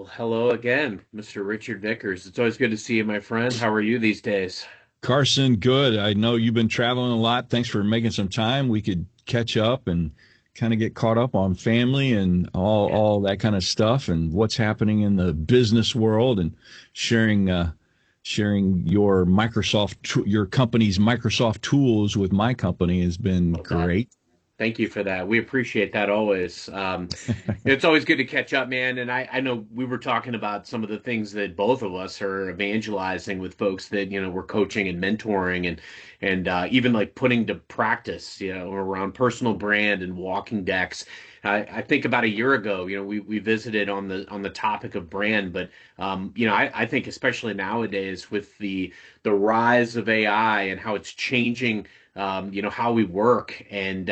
Well, hello again, Mr. Richard Vickers. It's always good to see you, my friend. How are you these days? Carson, good. I know you've been traveling a lot. Thanks for making some time. We could catch up and kind of get caught up on family and all Yeah. all that kind of stuff and what's happening in the business world and sharing sharing your company's Microsoft tools with my company has been Love that. great. Thank you for that. We appreciate that always. It's always good to catch up, man. And I know we were talking about some of the things that both of us are evangelizing with folks that, we're coaching and mentoring and even like putting to practice, around personal brand and walking decks. I think about a year ago, we visited on the topic of brand, but I think especially nowadays with the rise of AI and how it's changing how we work. And,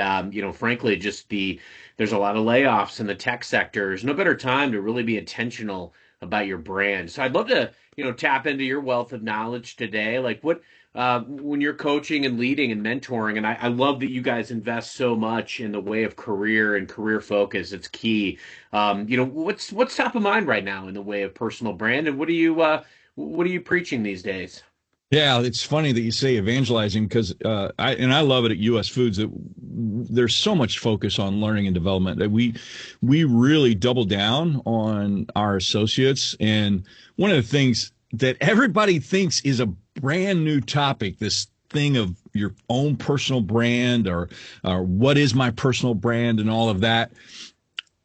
frankly, there's a lot of layoffs in the tech sector. There's no better time to really be intentional about your brand. So I'd love to, tap into your wealth of knowledge today. Like when you're coaching and leading and mentoring, and I love that you guys invest so much in the way of career and career focus. It's key. What's top of mind right now in the way of personal brand, and what are you preaching these days? Yeah, it's funny that you say evangelizing because I love it at US Foods that there's so much focus on learning and development that we really double down on our associates. And one of the things that everybody thinks is a brand new topic, this thing of your own personal brand or what is my personal brand and all of that.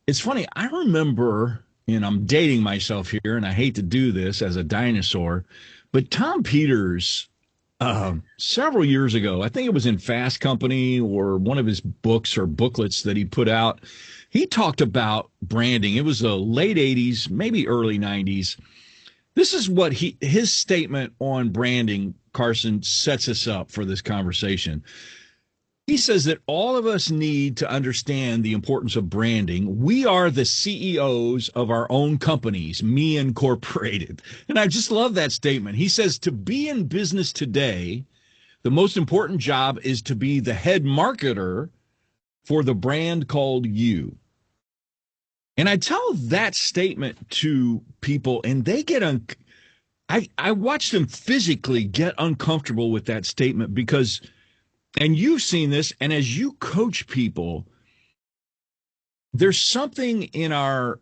It's funny. I remember, and I'm dating myself here, and I hate to do this as a dinosaur, but Tom Peters, several years ago, I think it was in Fast Company or one of his books or booklets that he put out, he talked about branding. It was the late 80s, maybe early 90s. This is what his statement on branding, Carson, sets us up for this conversation. He says that all of us need to understand the importance of branding. We are the CEOs of our own companies, me incorporated. And I just love that statement. He says to be in business today, the most important job is to be the head marketer for the brand called you. And I tell that statement to people, and they get I watch them physically get uncomfortable with that statement because, and you've seen this, and as you coach people, there's something in our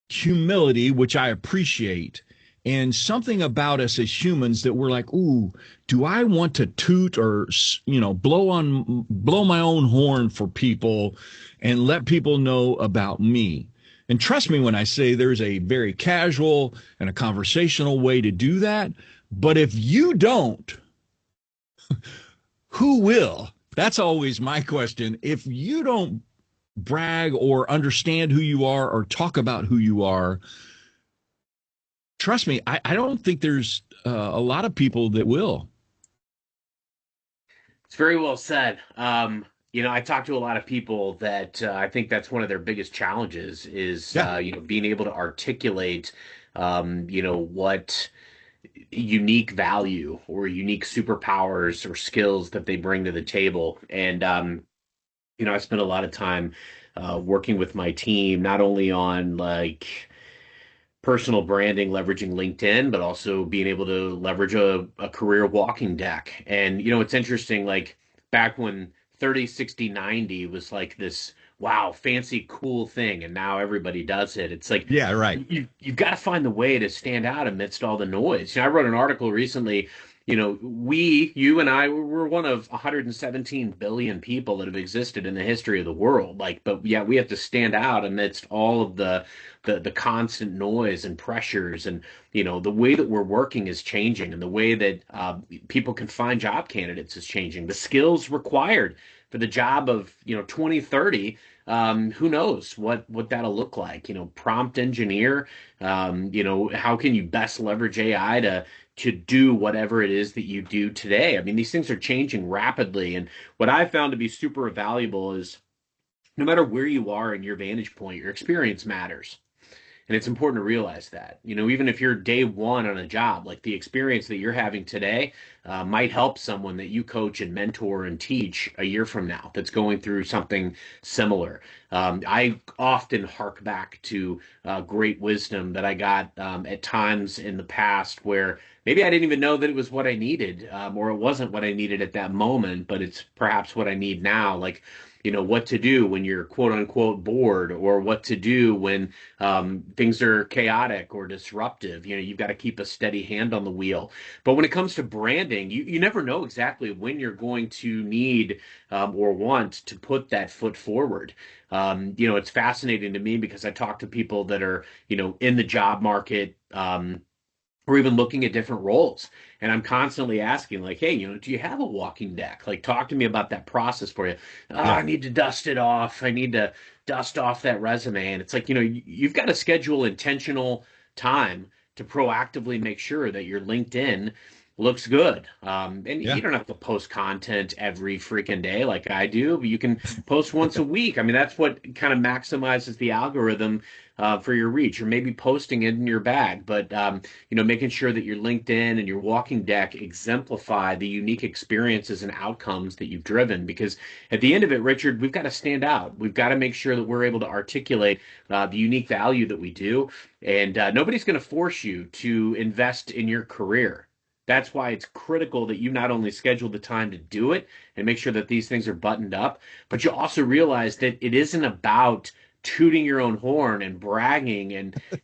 humility, which I appreciate, and something about us as humans that we're like, ooh, do I want to toot or, blow my own horn for people and let people know about me? And trust me when I say there's a very casual and a conversational way to do that. But if you don't, who will? That's always my question. If you don't brag or understand who you are or talk about who you are, trust me, I don't think there's a lot of people that will. It's very well said. I talk to a lot of people that I think that's one of their biggest challenges is, Yeah. being able to articulate, what unique value or unique superpowers or skills that they bring to the table. And, I spend a lot of time working with my team, not only on like personal branding, leveraging LinkedIn, but also being able to leverage a career walking deck. And, it's interesting, like back when 30, 60, 90 was like this, wow, fancy, cool thing. And now everybody does it. It's like, Yeah, right. you've got to find the way to stand out amidst all the noise. I wrote an article recently. You and I, we're one of 117 billion people that have existed in the history of the world. Like, but yeah, we have to stand out amidst all of the constant noise and pressures, and the way that we're working is changing, and the way that people can find job candidates is changing. The skills required for the job of 2030, who knows what that'll look like. Prompt engineer, how can you best leverage AI to do whatever it is that you do today? I mean, these things are changing rapidly, and what I found to be super valuable is no matter where you are in your vantage point, your experience matters. And it's important to realize that, even if you're day one on a job, like the experience that you're having today might help someone that you coach and mentor and teach a year from now that's going through something similar. I often hark back to great wisdom that I got at times in the past where maybe I didn't even know that it was what I needed, or it wasn't what I needed at that moment, but it's perhaps what I need now. Like, what to do when you're quote unquote bored, or what to do when things are chaotic or disruptive. You've got to keep a steady hand on the wheel. But when it comes to branding, you never know exactly when you're going to need or want to put that foot forward. It's fascinating to me because I talk to people that are, in the job market. Or even looking at different roles. And I'm constantly asking, like, hey, do you have a walking deck? Like, talk to me about that process for you. Oh, Yeah. I need to dust it off. I need to dust off that resume. And it's like, you've got to schedule intentional time to proactively make sure that your LinkedIn looks good. And you Yeah. don't have to post content every freaking day like I do, but you can post once a week. I mean, that's what kind of maximizes the algorithm for your reach, or maybe posting it in your bag. But making sure that your LinkedIn and your walking deck exemplify the unique experiences and outcomes that you've driven. Because at the end of it, Richard, we've got to stand out. We've got to make sure that we're able to articulate the unique value that we do. And nobody's going to force you to invest in your career. That's why it's critical that you not only schedule the time to do it and make sure that these things are buttoned up, but you also realize that it isn't about tooting your own horn and bragging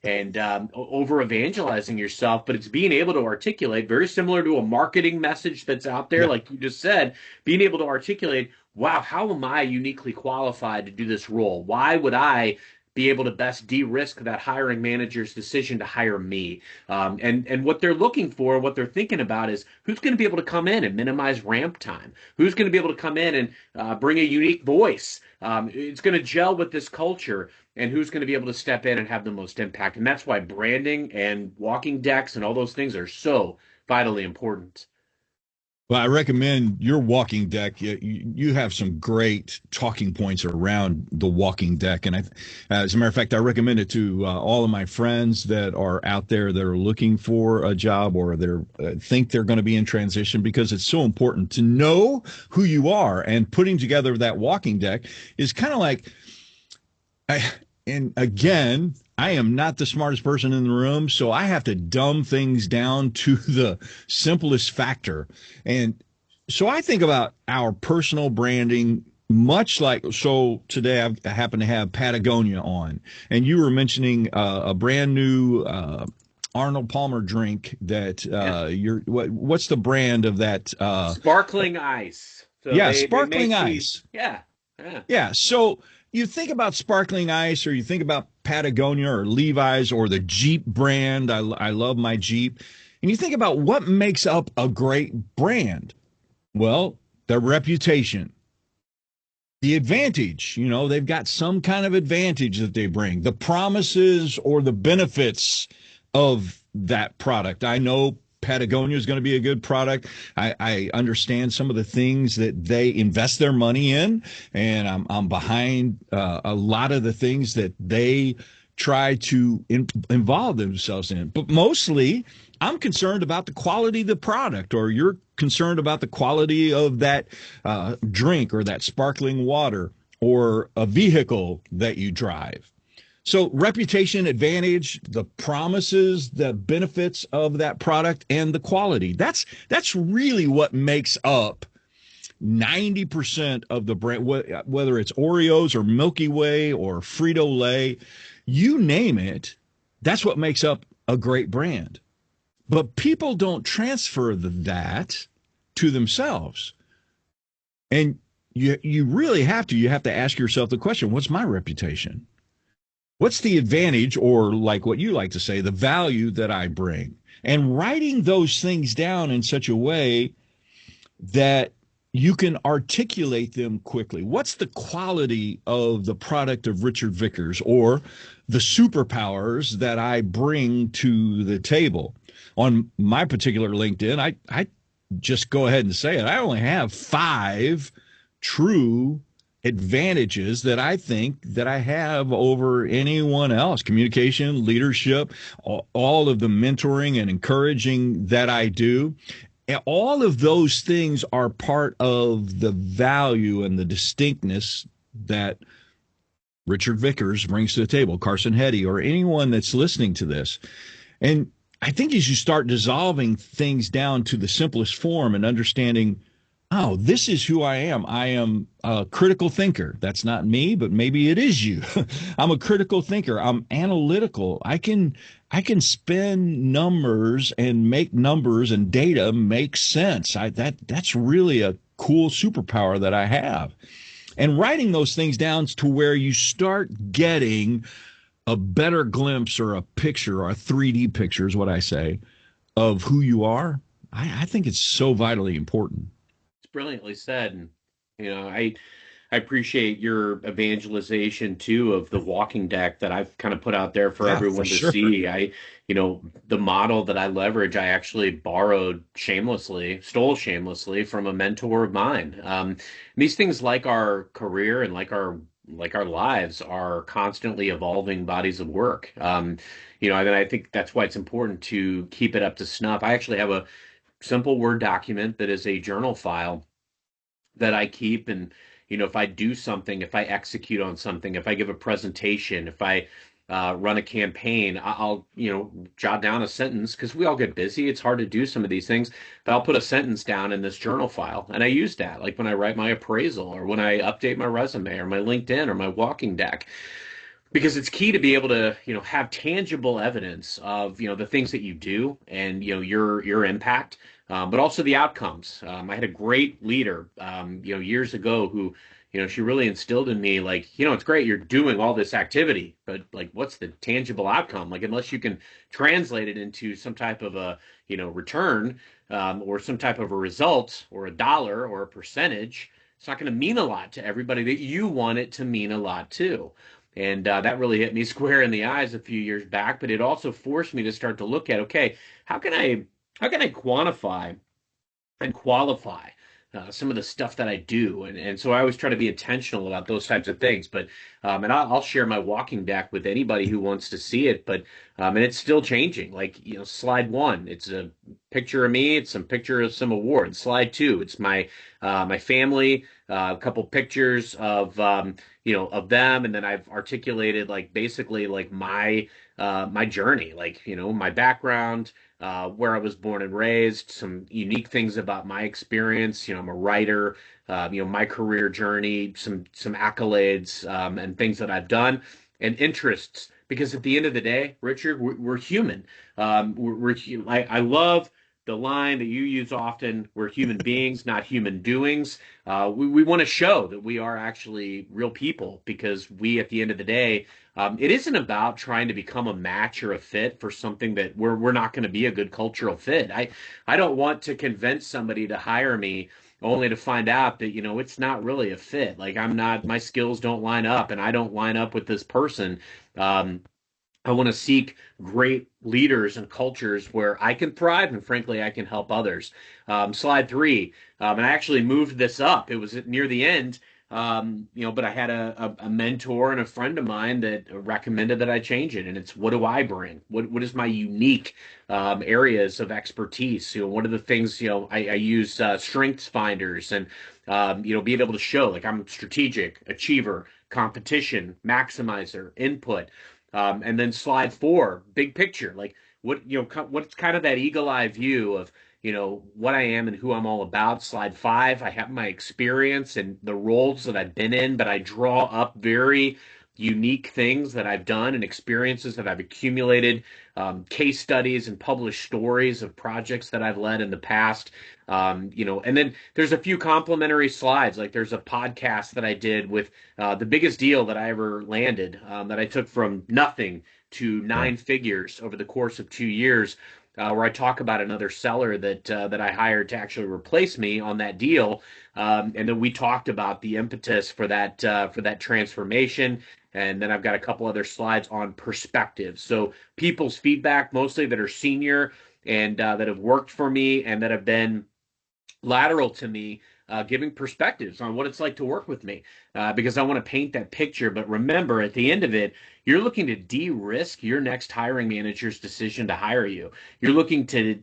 and over evangelizing yourself, but it's being able to articulate, very similar to a marketing message that's out there, Yeah. like you just said, being able to articulate, wow, how am I uniquely qualified to do this role? Why would I be able to best de-risk that hiring manager's decision to hire me? And what they're looking for, what they're thinking about is who's going to be able to come in and minimize ramp time? Who's going to be able to come in and bring a unique voice? It's going to gel with this culture, and who's going to be able to step in and have the most impact. And that's why branding and walking decks and all those things are so vitally important. Well, I recommend your walking deck. You have some great talking points around the walking deck. And as a matter of fact, I recommend it to all of my friends that are out there that are looking for a job, or think they're going to be in transition, because it's so important to know who you are. And putting together that walking deck is kind of like, and again, I am not the smartest person in the room, so I have to dumb things down to the simplest factor. And so I think about our personal branding much like, so today I happen to have Patagonia on, and you were mentioning a brand new Arnold Palmer drink that Yeah. what's the brand of that? Sparkling ice. So Yeah, they sparkling make these, ice. yeah, yeah. Yeah. So you think about sparkling ice, or you think about Patagonia or Levi's or the Jeep brand. I love my Jeep. And you think about what makes up a great brand. Well, their reputation, the advantage, they've got some kind of advantage that they bring, the promises or the benefits of that product. I know Patagonia is going to be a good product. I understand some of the things that they invest their money in, and I'm behind a lot of the things that they try to involve themselves in. But mostly, I'm concerned about the quality of the product, or you're concerned about the quality of that drink, or that sparkling water, or a vehicle that you drive. So reputation, advantage, the promises, the benefits of that product, and the quality. That's really what makes up 90% of the brand, whether it's Oreos or Milky Way or Frito-Lay, you name it, that's what makes up a great brand. But people don't transfer that to themselves. And you really have to. You have to ask yourself the question, what's my reputation? What's the advantage, or like what you like to say, the value that I bring? And writing those things down in such a way that you can articulate them quickly. What's the quality of the product of Richard Vickers, or the superpowers that I bring to the table? On my particular LinkedIn, I just go ahead and say it. I only have 5 true advantages that I think that I have over anyone else. Communication, leadership, all of the mentoring and encouraging that I do. And all of those things are part of the value and the distinctness that Richard Vickers brings to the table, Carson Heady, or anyone that's listening to this. And I think as you start dissolving things down to the simplest form and understanding, oh, this is who I am a critical thinker. That's not me, but maybe it is you. I'm a critical thinker. I'm analytical. I can spin numbers and make numbers and data make sense. That's really a cool superpower that I have. And writing those things down to where you start getting a better glimpse or a picture or a 3D picture is what I say of who you are. I think it's so vitally important. It's brilliantly said. And, I appreciate your evangelization too of the walking deck that I've kind of put out there for Yeah, for everyone to sure. see. The model that I leverage, I actually stole shamelessly from a mentor of mine. These things, like our career and like our lives, are constantly evolving bodies of work. And I think that's why it's important to keep it up to snuff. I actually have a simple Word document that is a journal file that I keep. And, if I do something, if I execute on something, if I give a presentation, if I run a campaign, I'll, jot down a sentence, because we all get busy. It's hard to do some of these things, but I'll put a sentence down in this journal file. And I use that like when I write my appraisal, or when I update my resume, or my LinkedIn, or my walking deck, because it's key to be able to, have tangible evidence of, the things that you do, and, your impact, but also the outcomes. I had a great leader, years ago, who, she really instilled in me, like, it's great you're doing all this activity, but like, what's the tangible outcome? Like, unless you can translate it into some type of a, return, or some type of a result, or a dollar, or a percentage, it's not going to mean a lot to everybody that you want it to mean a lot to. And that really hit me square in the eyes a few years back. But it also forced me to start to look at, okay, how can I quantify and qualify some of the stuff that I do? And so I always try to be intentional about those types of things. But and I'll share my walking deck with anybody who wants to see it. But and it's still changing. Like, slide one, it's a picture of me. It's some picture of some awards. Slide two, it's my family. A couple pictures of them, and then I've articulated, like, basically, like, my journey, like, my background, where I was born and raised, some unique things about my experience. I'm a writer, my career journey, some accolades, and things that I've done, and interests. Because at the end of the day, Richard, we're human. I love the line that you use often: we're human beings, not human doings. We want to show that we are actually real people, because we, at the end of the day, it isn't about trying to become a match or a fit for something that we're not going to be a good cultural fit. I don't want to convince somebody to hire me only to find out that, it's not really a fit. Like, my skills don't line up, and I don't line up with this person. Um, I want to seek great leaders and cultures where I can thrive, and frankly, I can help others. Slide three, and I actually moved this up. It was near the end, but I had a mentor and a friend of mine that recommended that I change it. And it's, what do I bring? What is my unique areas of expertise? What are the things, I use strengths finders, and, being able to show, like, I'm strategic, achiever, competition, maximizer, input. And then slide four, big picture, like, what's kind of that eagle eye view of, what I am and who I'm all about. Slide five, I have my experience and the roles that I've been in, but I draw up very unique things that I've done and experiences that I've accumulated, case studies and published stories of projects that I've led in the past. And then there's a few complimentary slides. Like, there's a podcast that I did with the biggest deal that I ever landed, that I took from nothing to Yeah. nine figures over the course of 2 years, where I talk about another seller that I hired to actually replace me on that deal. And then we talked about the impetus for that transformation. And then I've got a couple other slides on perspective. So people's feedback, mostly that are senior, and that have worked for me, and that have been lateral to me, giving perspectives on what it's like to work with me. because I want to paint that picture. But remember, at the end of it, you're looking to de-risk your next hiring manager's decision to hire you. You're looking to,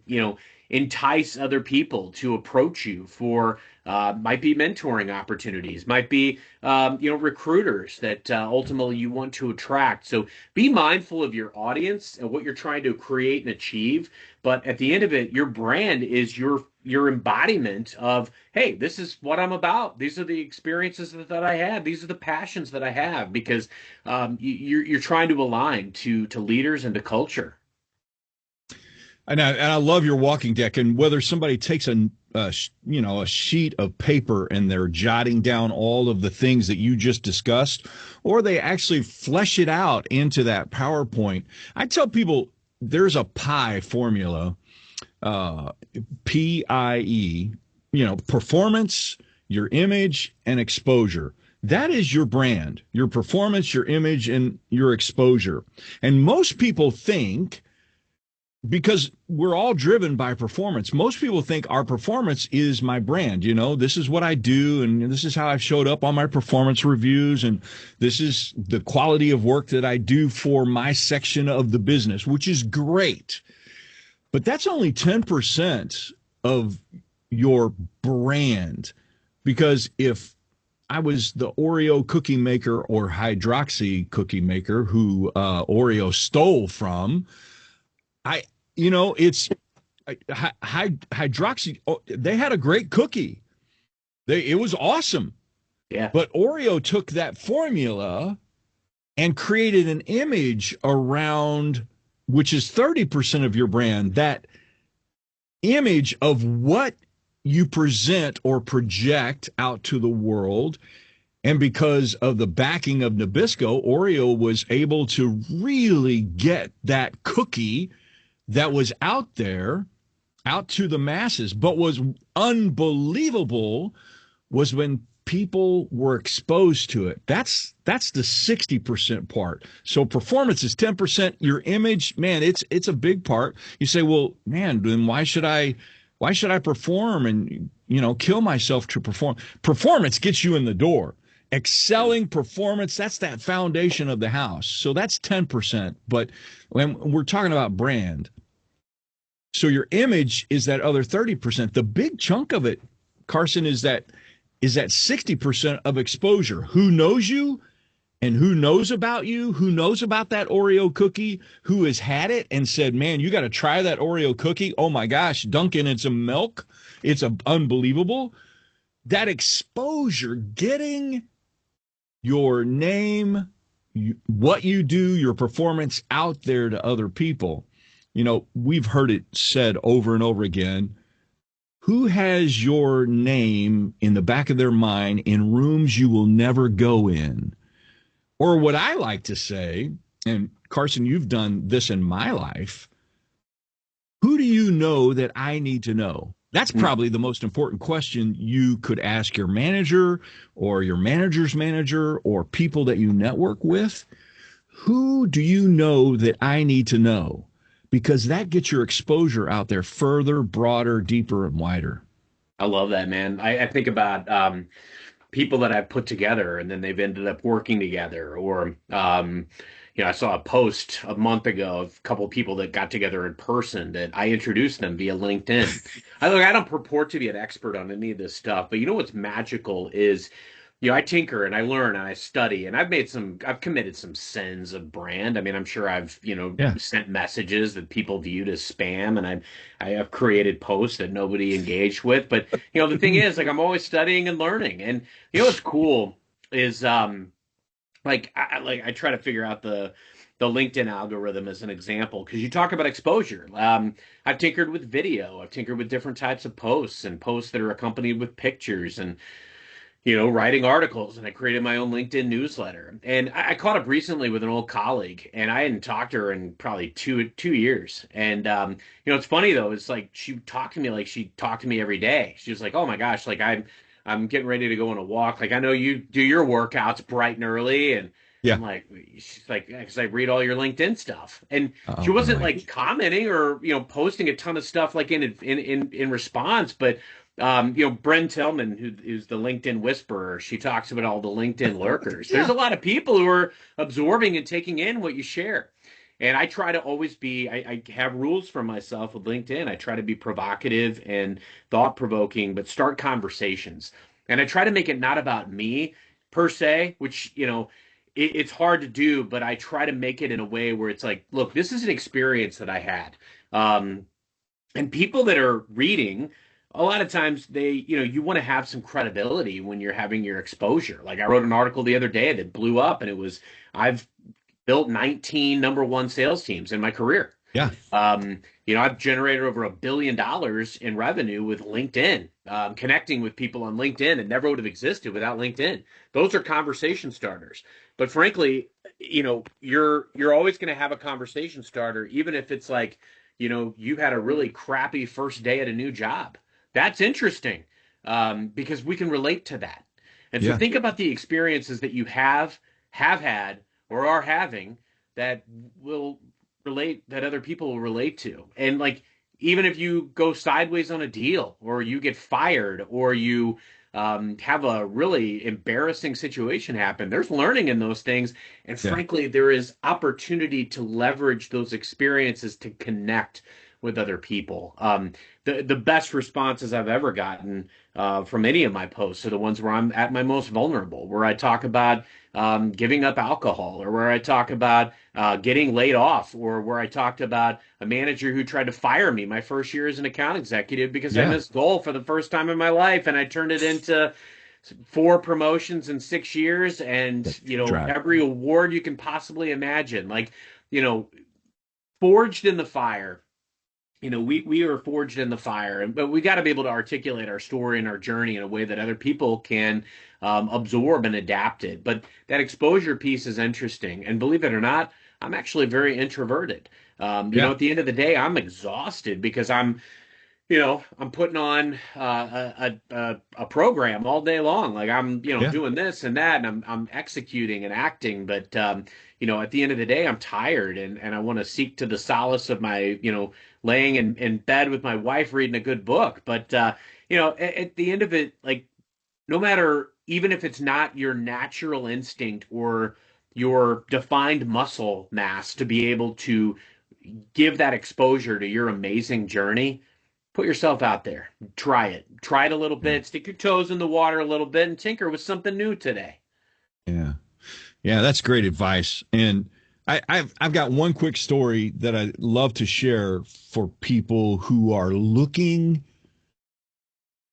entice other people to approach you for might be mentoring opportunities, might be recruiters that ultimately you want to attract. So be mindful of your audience and what you're trying to create and achieve. But at the end of it, your brand is your embodiment of, hey, this is what I'm about. These are the experiences that I have. These are the passions that I have because you're trying to align to leaders and to culture. And I love your walking deck. And whether somebody takes a sheet of paper and they're jotting down all of the things that you just discussed, or they actually flesh it out into that PowerPoint. I tell people there's a PIE formula, PIE, performance, your image, and exposure. That is your brand, your performance, your image, and your exposure. And most people think, because we're all driven by performance, most people think our performance is my brand. This is what I do, and this is how I've showed up on my performance reviews, and this is the quality of work that I do for my section of the business, which is great. But that's only 10% of your brand. Because if I was the Oreo cookie maker or hydroxy cookie maker who Oreo stole from, it's hydroxy. They had a great cookie. It was awesome. Yeah. But Oreo took that formula and created an image around, which is 30% of your brand, that image of what you present or project out to the world. And because of the backing of Nabisco, Oreo was able to really get that cookie that was out there, out to the masses. But was unbelievable was when people were exposed to it. That's the 60% part. So performance is 10%. Your image, man, it's a big part. You say, well, man, then why should I perform and kill myself to perform? Performance gets you in the door. Excelling performance, that's that foundation of the house. So that's 10%. But when we're talking about brand, so your image is that other 30%. The big chunk of it, Carson, is that 60% of exposure. Who knows you and who knows about you, who knows about that Oreo cookie, who has had it and said, man, you got to try that Oreo cookie. Oh my gosh, dunk it in some milk. It's unbelievable. That exposure, getting your name, what you do, your performance out there to other people. We've heard it said over and over again. Who has your name in the back of their mind in rooms you will never go in? Or what I like to say, and Carson, you've done this in my life, who do you know that I need to know? That's probably the most important question you could ask your manager or your manager's manager or people that you network with. Who do you know that I need to know? Because that gets your exposure out there further, broader, deeper, and wider. I love that, man. I think about people that I've put together and then they've ended up working together. Or, I saw a post a month ago of a couple of people that got together in person that I introduced them via LinkedIn. I don't purport to be an expert on any of this stuff, but what's magical is I tinker and I learn and I study and I've committed some sins of brand. I mean, I'm sure I've, Yeah. sent messages that people viewed as spam and I have created posts that nobody engaged with. But, the thing is, like, I'm always studying and learning. And, what's cool is, I try to figure out the LinkedIn algorithm as an example, because you talk about exposure. I've tinkered with video. I've tinkered with different types of posts and posts that are accompanied with pictures and writing articles, and I created my own LinkedIn newsletter. And I caught up recently with an old colleague, and I hadn't talked to her in probably two years. And it's funny though. It's like she talked to me like she talked to me every day. She was like, "Oh my gosh, like I'm getting ready to go on a walk. Like I know you do your workouts bright and early." And Yeah. I'm like, she's like, because I read all your LinkedIn stuff. And she Oh, wasn't boy. like commenting or posting a ton of stuff like in response, but Bren Tillman, who's the LinkedIn whisperer, she talks about all the LinkedIn lurkers. There's Yeah. a lot of people who are absorbing and taking in what you share. And I try to always I have rules for myself with LinkedIn. I try to be provocative and thought provoking, but start conversations. And I try to make it not about me per se, which, it's hard to do, but I try to make it in a way where it's like, look, this is an experience that I had. Um, and people that are reading, a lot of times you want to have some credibility when you're having your exposure. Like I wrote an article the other day that blew up, and it was, I've built 19 number one sales teams in my career. Yeah. I've generated over $1 billion in revenue with LinkedIn, connecting with people on LinkedIn, and never would have existed without LinkedIn. Those are conversation starters. But frankly, you're always going to have a conversation starter, even if it's like, you had a really crappy first day at a new job. That's interesting, because we can relate to that. And so Yeah. think about the experiences that you have had, or are having, that will that other people will relate to. And like, even if you go sideways on a deal, or you get fired, or you have a really embarrassing situation happen, there's learning in those things. And Yeah. frankly, there is opportunity to leverage those experiences to connect with other people. The best responses I've ever gotten from any of my posts are the ones where I'm at my most vulnerable, where I talk about giving up alcohol, or where I talk about getting laid off, or where I talked about a manager who tried to fire me my first year as an account executive because I Yeah. missed goal for the first time in my life, and I turned it into 4 promotions in 6 years, and Drive. every award you can possibly imagine. Like, you know, forged in the fire. We are forged in the fire, but we got to be able to articulate our story and our journey in a way that other people can absorb and adapt it. But that exposure piece is interesting. And believe it or not, I'm actually very introverted. Yeah. At the end of the day, I'm exhausted because I'm putting on a program all day long. Like I'm, Yeah. doing this and that, and I'm executing and acting. But at the end of the day, I'm tired, and I want to seek to the solace of my, laying in bed with my wife reading a good book. But at the end of it, like, no matter, even if it's not your natural instinct or your defined muscle mass to be able to give that exposure to your amazing journey, put yourself out there. Try it. Try it a little Yeah. bit. Stick your toes in the water a little bit and tinker with something new today. Yeah. Yeah, that's great advice. And I've got one quick story that I love to share for people who are looking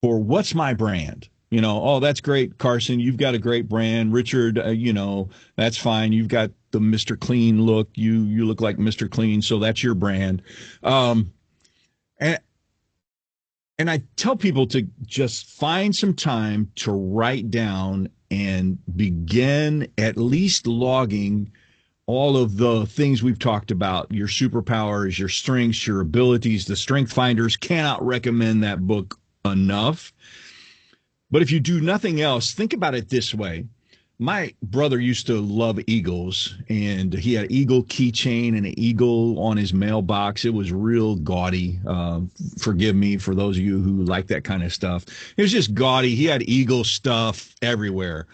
for what's my brand. Oh, that's great, Carson. You've got a great brand. Richard, that's fine. You've got the Mr. Clean look. You look like Mr. Clean, so that's your brand. Um, and and I tell people to just find some time to write down and begin at least logging all of the things we've talked about, your superpowers, your strengths, your abilities. The Strength Finders, cannot recommend that book enough. But if you do nothing else, think about it this way. My brother used to love eagles, and he had an eagle keychain and an eagle on his mailbox. It was real gaudy. Forgive me for those of you who like that kind of stuff. It was just gaudy. He had eagle stuff everywhere.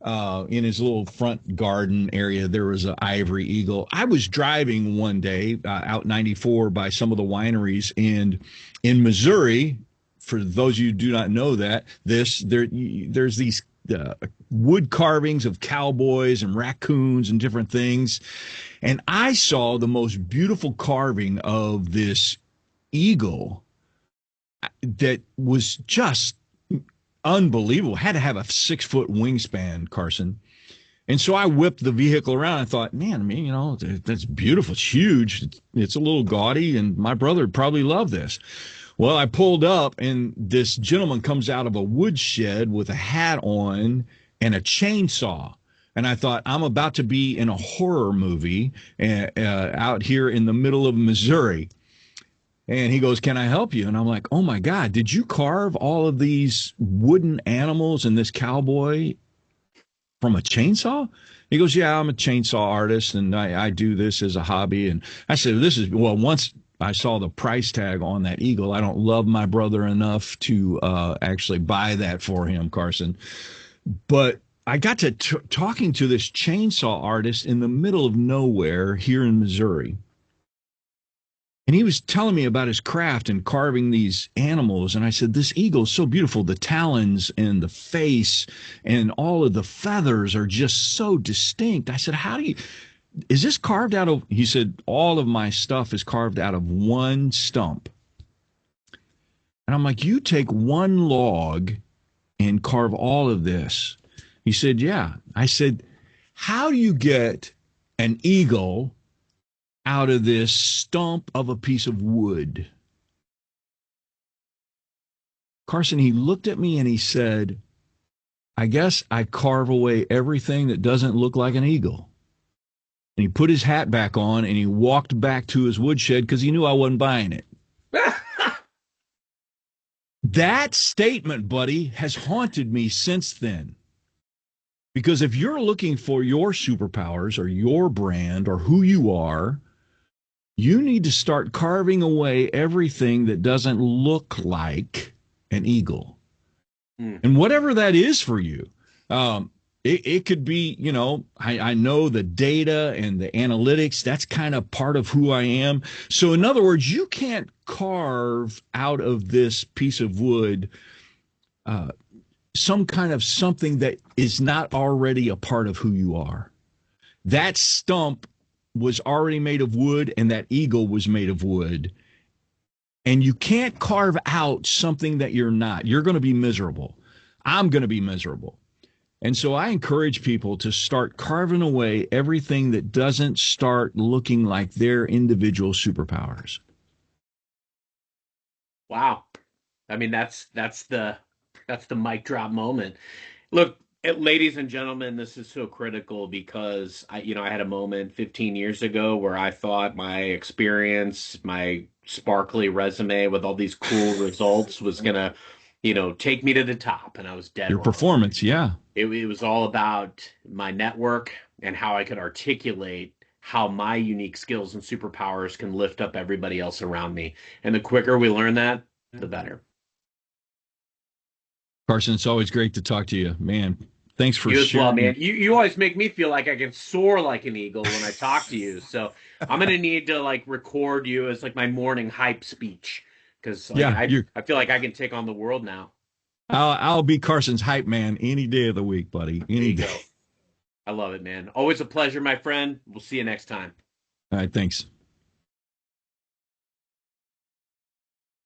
In his little front garden area, there was an ivory eagle. I was driving one day out 94 by some of the wineries, and in Missouri, for those of you who do not know there's these wood carvings of cowboys and raccoons and different things. And I saw the most beautiful carving of this eagle that was just unbelievable. Had to have a 6-foot wingspan, Carson. And so I whipped the vehicle around. I thought, man, that's beautiful. It's huge. It's a little gaudy, and my brother would probably love this. Well, I pulled up, and this gentleman comes out of a woodshed with a hat on and a chainsaw. And I thought, I'm about to be in a horror movie out here in the middle of Missouri. And he goes, can I help you? And I'm like, oh, my God, did you carve all of these wooden animals and this cowboy from a chainsaw? He goes, yeah, I'm a chainsaw artist, and I do this as a hobby. And I said, once I saw the price tag on that eagle. I don't love my brother enough to actually buy that for him, Carson. But I got to talking to this chainsaw artist in the middle of nowhere here in Missouri. And he was telling me about his craft and carving these animals. And I said, this eagle is so beautiful. The talons and the face and all of the feathers are just so distinct. I said, is this carved out of, he said, all of my stuff is carved out of one stump. And I'm like, you take one log and carve all of this? He said, yeah. I said, how do you get an eagle out of this stump of a piece of wood? Carson, he looked at me and he said, I guess I carve away everything that doesn't look like an eagle. And he put his hat back on and he walked back to his woodshed because he knew I wasn't buying it. That statement, buddy, has haunted me since then. Because if you're looking for your superpowers or your brand or who you are, you need to start carving away everything that doesn't look like an eagle. And whatever that is for you, it could be, I know the data and the analytics, that's kind of part of who I am. So in other words, you can't carve out of this piece of wood some kind of something that is not already a part of who you are. That stump was already made of wood and that eagle was made of wood. And you can't carve out something that you're not. You're going to be miserable. I'm going to be miserable. And so I encourage people to start carving away everything that doesn't start looking like their individual superpowers. Wow. I mean, that's the mic drop moment. Look, ladies and gentlemen, this is so critical because I had a moment 15 years ago where I thought my experience, my sparkly resume with all these cool results was gonna, take me to the top, and I was dead Your wrong. performance, yeah. It was all about my network and how I could articulate how my unique skills and superpowers can lift up everybody else around me. And the quicker we learn that, the better. Carson, it's always great to talk to you, man. Thanks for You as well, man. sharing. You always make me feel like I can soar like an eagle when I talk to you. So I'm gonna need to record you as my morning hype speech because Yeah, I feel like I can take on the world now. I'll be Carson's hype man any day of the week, buddy. There Any you day. go. I love it, man. Always a pleasure, my friend. We'll see you next time. All right, thanks.